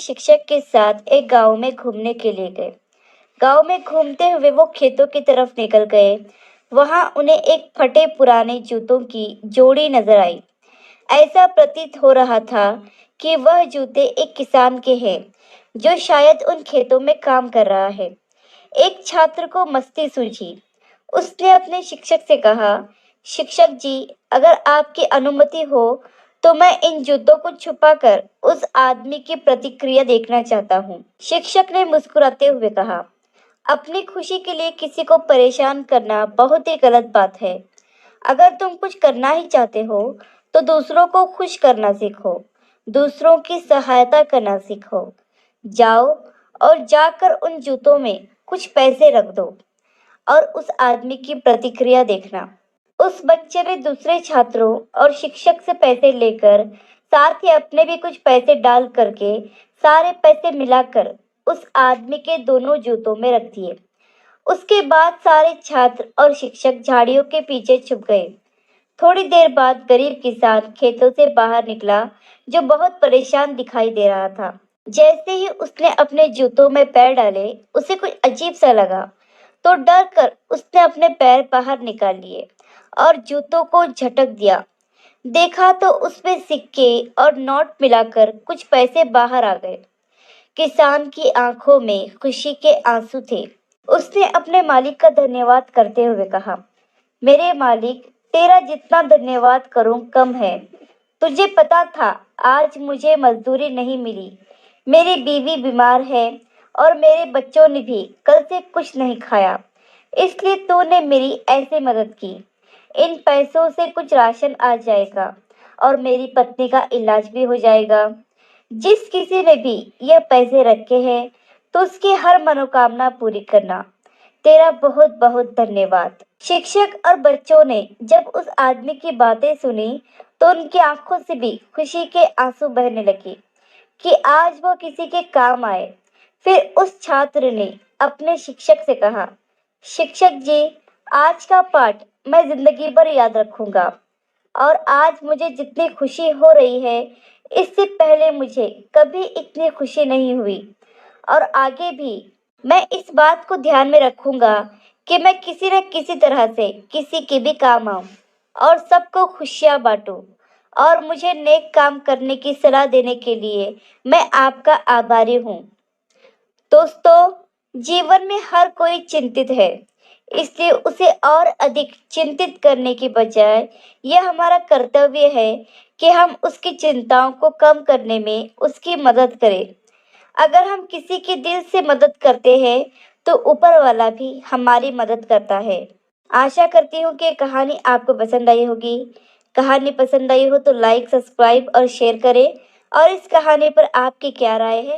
शिक्षक के साथ एक गांव में घूमने के लिए गए। गांव में घूमते हुए वो खेतों की तरफ निकल गए। वहां उन्हें एक फटे पुराने जूतों की जोड़ी नजर आई। ऐसा प्रतीत हो रहा था कि वह जूते एक किसान के हैं, जो शायद उन खेतों में काम कर रहा है। एक छात्र को मस्ती सूझी। उसने अपने शिक्षक से कहा, शिक्षक जी, अगर आपकी अनुमति हो तो मैं इन जूतों को छुपाकर उस आदमी की प्रतिक्रिया देखना चाहता हूँ। शिक्षक ने मुस्कुराते हुए कहा, अपनी खुशी के लिए किसी को परेशान करना बहुत ही गलत बात है। अगर तुम कुछ करना ही चाहते हो तो दूसरों को खुश करना सीखो, दूसरों की सहायता करना सीखो। जाओ और जाकर उन जूतों में कुछ पैसे रख दो और उस आदमी की प्रतिक्रिया देखना। उस बच्चे ने दूसरे छात्रों और शिक्षक से पैसे लेकर साथ ही अपने भी कुछ पैसे डाल करके सारे पैसे मिलाकर उस आदमी के दोनों जूतों में रख दिए। उसके बाद सारे छात्र और शिक्षक झाड़ियों के पीछे छुप गए। थोड़ी देर बाद गरीब किसान खेतों से बाहर निकला, जो बहुत परेशान दिखाई दे रहा था। जैसे ही उसने अपने जूतों में पैर डाले, उसे कुछ अजीब सा लगा। तो डर कर उसने अपने पैर बाहर निकाल लिए और जूतों को झटक दिया। देखा तो उसमें सिक्के और नोट मिलाकर कुछ पैसे बाहर आ गए। किसान की आंखों में खुशी के आंसू थे। उसने अपने मालिक का धन्यवाद करते हुए कहा, मेरे मालिक, तेरा जितना धन्यवाद करूं कम है। तुझे पता था आज मुझे मजदूरी नहीं मिली। मेरी बीवी बीमार है और मेरे बच्चों ने भी कल से कुछ नहीं खाया। इसलिए तूने मेरी ऐसे मदद की। इन पैसों से कुछ राशन आ जाएगा और मेरी पत्नी का इलाज भी हो जाएगा। जिस किसी ने भी ये पैसे रखे हैं तो उसकी हर मनोकामना पूरी करना। तेरा बहुत बहुत धन्यवाद। शिक्षक और बच्चों ने जब उस आदमी की बातें सुनी तो उनकी आंखों से भी खुशी के आंसू बहने लगे कि आज वो किसी के काम आए। फिर उस छात्र ने अपने शिक्षक से कहा, शिक्षक जी, आज का पाठ मैं जिंदगी भर याद रखूंगा और आज मुझे जितनी खुशी हो रही है, इससे पहले मुझे कभी इतनी खुशी नहीं हुई। और आगे भी मैं इस बात को ध्यान में रखूंगा कि मैं किसी न किसी तरह से किसी के भी काम आऊं और सबको खुशियां बांटूं। और मुझे नेक काम करने की सलाह देने के लिए मैं आपका आभारी हूँ। दोस्तों, जीवन में हर कोई चिंतित है, इसलिए उसे और अधिक चिंतित करने की बजाय यह हमारा कर्तव्य है कि हम उसकी चिंताओं को कम करने में उसकी मदद करें। अगर हम किसी की दिल से मदद करते हैं तो ऊपर वाला भी हमारी मदद करता है। आशा करती हूँ कि ये कहानी आपको पसंद आई होगी। कहानी पसंद आई हो तो लाइक, सब्सक्राइब और शेयर करें। और इस कहानी पर आपकी क्या राय है?